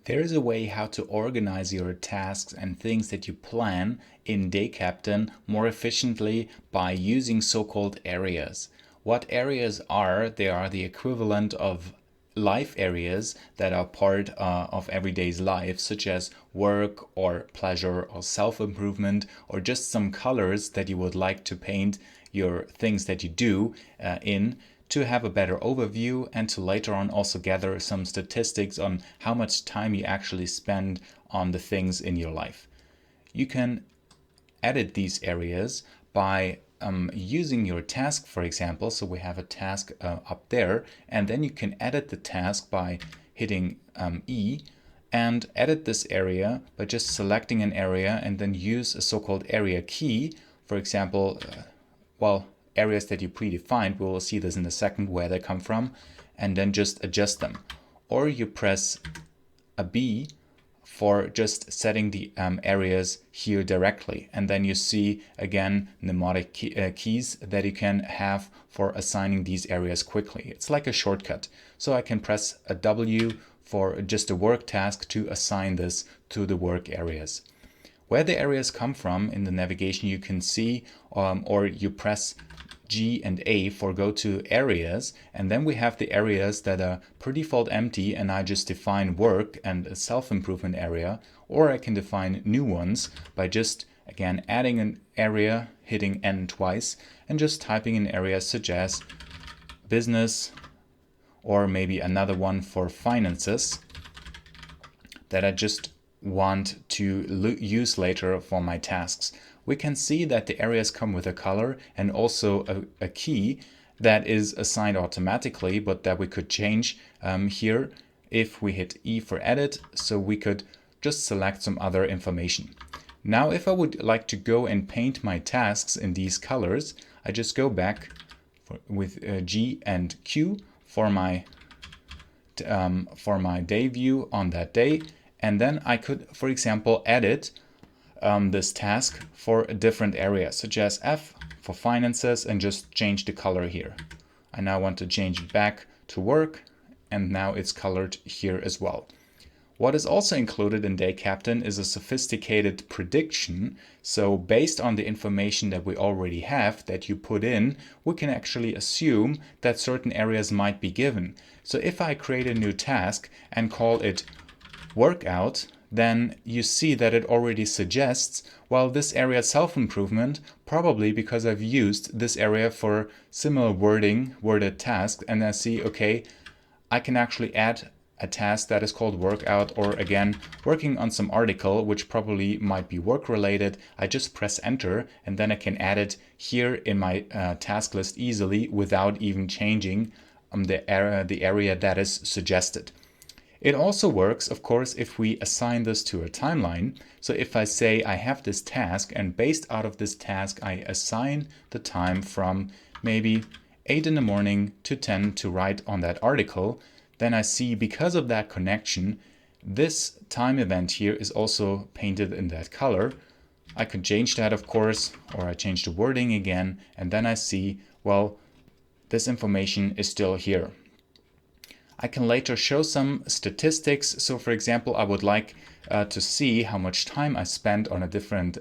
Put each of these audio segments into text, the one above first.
There is a way how to organize your tasks and things that you plan in DayCaptain more efficiently by using so-called areas. What areas are? They are the equivalent of life areas that are part of everyday's life, such as work or pleasure or self-improvement, or just some colors that you would like to paint your things that you do in, to have a better overview and to later on also gather some statistics on how much time you actually spend on the things in your life. You can edit these areas by using your task, for example. So we have a task up there, and then you can edit the task by hitting E and edit this area by just selecting an area and then use a so-called area key. For example, areas that you predefined, we will see this in a second where they come from, and then just adjust them. Or you press a B for just setting the areas here directly, and then you see again mnemonic keys that you can have for assigning these areas quickly. It's like a shortcut. So I can press a W for just a work task to assign this to the work areas. Where the areas come from in the navigation you can see, or you press G and A for go to areas, and then we have the areas that are per default empty, and I just define work and a self-improvement area, or I can define new ones by just again adding an area, hitting N twice, and just typing an area such as business, or maybe another one for finances that I just want to use later for my tasks. We can see that the areas come with a color and also a key that is assigned automatically, but that we could change here if we hit E for edit, so we could just select some other information. Now if I would like to go and paint my tasks in these colors, I just go back with G and Q for my day view on that day, and then I could, for example, edit this task for a different area, such as F for finances, and just change the color here. I now want to change it back to work, and now it's colored here as well. What is also included in DayCaptain is a sophisticated prediction. So based on the information that we already have that you put in, we can actually assume that certain areas might be given. So if I create a new task and call it workout, then you see that it already suggests, well, this area self-improvement, probably because I've used this area for similar worded tasks, and I see, okay, I can actually add a task that is called workout, or again, working on some article, which probably might be work related. I just press enter, and then I can add it here in my task list easily without even changing the area that is suggested. It also works, of course, if we assign this to a timeline. So if I say I have this task, and based out of this task, I assign the time from maybe 8 in the morning to 10 to write on that article, then I see, because of that connection, this time event here is also painted in that color. I could change that, of course, or I change the wording again, and then I see, well, this information is still here. I can later show some statistics. So for example, I would like to see how much time I spent on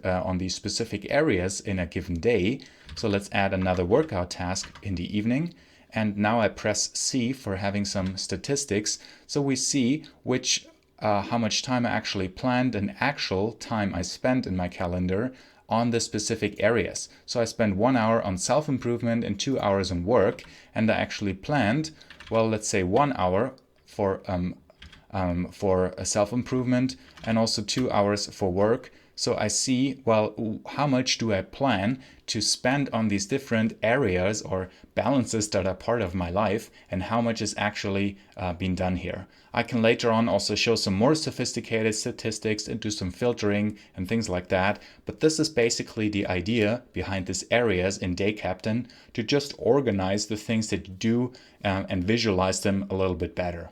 on these specific areas in a given day. So let's add another workout task in the evening. And now I press C for having some statistics. So we see how much time I actually planned and actual time I spent in my calendar on the specific areas. So I spent 1 hour on self-improvement and 2 hours on work, and I actually planned, well, let's say 1 hour for a self-improvement and also 2 hours for work. So I see, well, how much do I plan to spend on these different areas or balances that are part of my life, and how much is actually being done here. I can later on also show some more sophisticated statistics and do some filtering and things like that. But this is basically the idea behind these areas in DayCaptain, to just organize the things that you do and visualize them a little bit better.